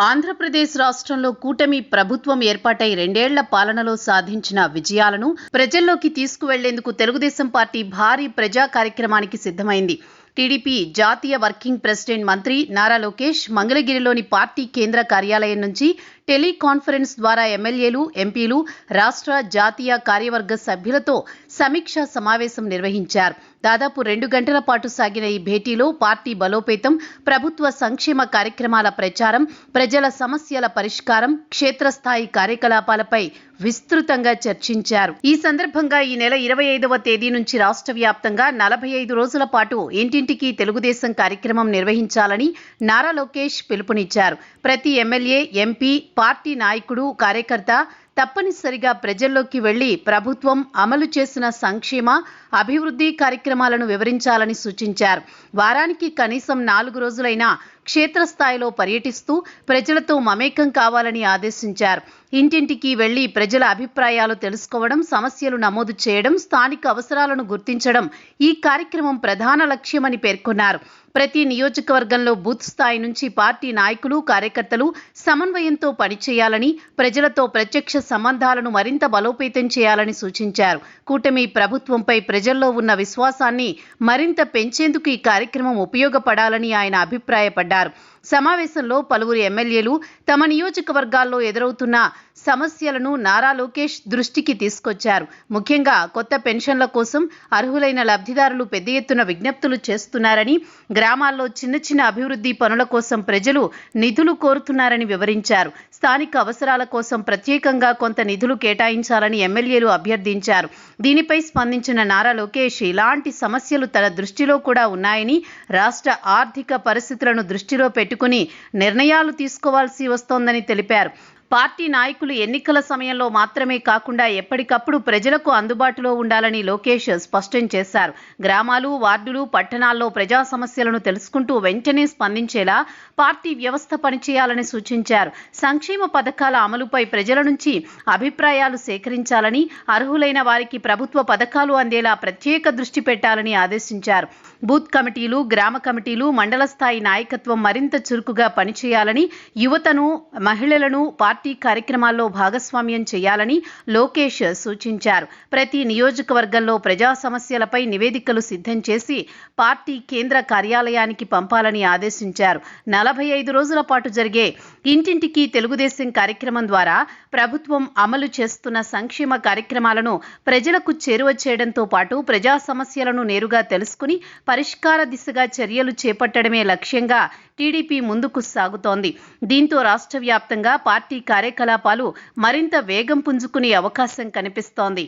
ఆంధ్రప్రదేశ్ రాష్ట్రంలో కూటమి ప్రభుత్వం ఏర్పాటై 2 ఏళ్ల పాలనలో సాధించిన విజయాలను ప్రజల్లోకి తీసుకువెళ్లేందుకు తెలుగుదేశం పార్టీ భారీ ప్రజా కార్యక్రమానికి సిద్ధమైంది. టీడీపీ జాతీయ వర్కింగ్ ప్రెసిడెంట్ మంత్రి నారా లోకేష్ మంగళగిరిలోని పార్టీ కేంద్ర కార్యాలయం నుంచి టెలికాన్ఫరెన్స్ ద్వారా ఎమ్మెల్యేలు, ఎంపీలు, రాష్ట్ర జాతీయ కార్యవర్గ సభ్యులతో సమీక్షా సమావేశం నిర్వహించారు. దాదాపు 2 గంటల పాటు సాగిన ఈ భేటీలో పార్టీ బలోపేతం, ప్రభుత్వ సంక్షేమ కార్యక్రమాల ప్రచారం, ప్రజల సమస్యల పరిష్కారం, క్షేత్రస్థాయి కార్యకలాపాలపై విస్తృతంగా చర్చించారు. ఈ సందర్భంగా ఈ నెల 25వ తేదీ నుంచి రాష్ట్ర వ్యాప్తంగా 45 రోజుల పాటు ఇంటింటికి తెలుగుదేశం కార్యక్రమం నిర్వహించాలని నారా లోకేష్ పిలుపునిచ్చారు. ప్రతి ఎమ్మెల్యే, ఎంపీ, పార్టీ నాయకుడు, కార్యకర్త తప్పనిసరిగా ప్రజల్లోకి వెళ్లి ప్రభుత్వం అమలు చేసిన సంక్షేమ, అభివృద్ధి కార్యక్రమాలను వివరించాలని సూచించారు. వారానికి కనీసం 4 రోజులైనా క్షేత్రస్థాయిలో పర్యటిస్తూ ప్రజలతో మమేకం కావాలని ఆదేశించారు. ఇంటింటికి వెళ్లి ప్రజల అభిప్రాయాలు తెలుసుకోవడం, సమస్యలు నమోదు చేయడం, స్థానిక అవసరాలను గుర్తించడం ఈ కార్యక్రమం ప్రధాన లక్ష్యమని పేర్కొన్నారు. ప్రతి నియోజకవర్గంలో బూత్ స్థాయి నుంచి పార్టీ నాయకులు, కార్యకర్తలు సమన్వయంతో పనిచేయాలని, ప్రజలతో ప్రత్యక్ష సంబంధాలను మరింత బలోపేతం చేయాలని సూచించారు. కూటమి ప్రభుత్వంపై ప్రజల్లో ఉన్న విశ్వాసాన్ని మరింత పెంచేందుకు ఈ కార్యక్రమం ఉపయోగపడాలని ఆయన అభిప్రాయపడ్డారు. సమావేశంలో పలువురు ఎమ్మెల్యేలు తమ నియోజకవర్గాల్లో ఎదురవుతున్న సమస్యలను నారా లోకేష్ దృష్టికి తీసుకొచ్చారు. ముఖ్యంగా కొత్త పెన్షన్ల కోసం అర్హులైన లబ్ధిదారులు పెద్ద ఎత్తున విజ్ఞప్తులు చేస్తున్నారని, గ్రామాల్లో చిన్న చిన్న అభివృద్ధి పనుల కోసం ప్రజలు నిధులు కోరుతున్నారని వివరించారు. స్థానిక అవసరాల కోసం ప్రత్యేకంగా కొంత నిధులు కేటాయించాలని ఎమ్మెల్యేలు అభ్యర్థించారు. దీనిపై స్పందించిన నారా లోకేష్ ఇలాంటి సమస్యలు తన దృష్టిలో కూడా ఉన్నాయని, రాష్ట్ర ఆర్థిక పరిస్థితులను దృష్టిలో పెట్టుకుని నిర్ణయాలు తీసుకోవాల్సి వస్తోందని తెలిపారు. పార్టీ నాయకులు ఎన్నికల సమయంలో మాత్రమే కాకుండా ఎప్పటికప్పుడు ప్రజలకు అందుబాటులో ఉండాలని లోకేష్ స్పష్టం చేశారు. గ్రామాలు, వార్డులు, పట్టణాల్లో ప్రజా సమస్యలను తెలుసుకుంటూ వెంటనే స్పందించేలా పార్టీ వ్యవస్థ పనిచేయాలని సూచించారు. సంక్షేమ పథకాల అమలుపై ప్రజల నుంచి అభిప్రాయాలు సేకరించాలని, అర్హులైన వారికి ప్రభుత్వ పథకాలు అందేలా ప్రత్యేక దృష్టి పెట్టాలని ఆదేశించారు. బూత్ కమిటీలు, గ్రామ కమిటీలు, మండల స్థాయి నాయకత్వం మరింత చురుకుగా పనిచేయాలని, యువతను, మహిళలను పార్టీ కార్యక్రమాల్లో భాగస్వామ్యం చేయాలని లోకేష్ సూచించారు. ప్రతి నియోజకవర్గంలో ప్రజా సమస్యలపై నివేదికలు సిద్ధం చేసి పార్టీ కేంద్ర కార్యాలయానికి పంపాలని ఆదేశించారు. 45 రోజుల పాటు జరిగే ఇంటింటికి తెలుగుదేశం కార్యక్రమం ద్వారా ప్రభుత్వం అమలు చేస్తున్న సంక్షేమ కార్యక్రమాలను ప్రజలకు చేరువ చేయడంతో పాటు ప్రజా సమస్యలను నేరుగా తెలుసుకుని పరిష్కార దిశగా చర్యలు చేపట్టడమే లక్ష్యంగా టీడీపీ ముందుకు సాగుతోంది. దీంతో రాష్ట్ర వ్యాప్తంగా పార్టీ కార్యకలాపాలు మరింత వేగం పుంజుకునే అవకాశం కనిపిస్తోంది.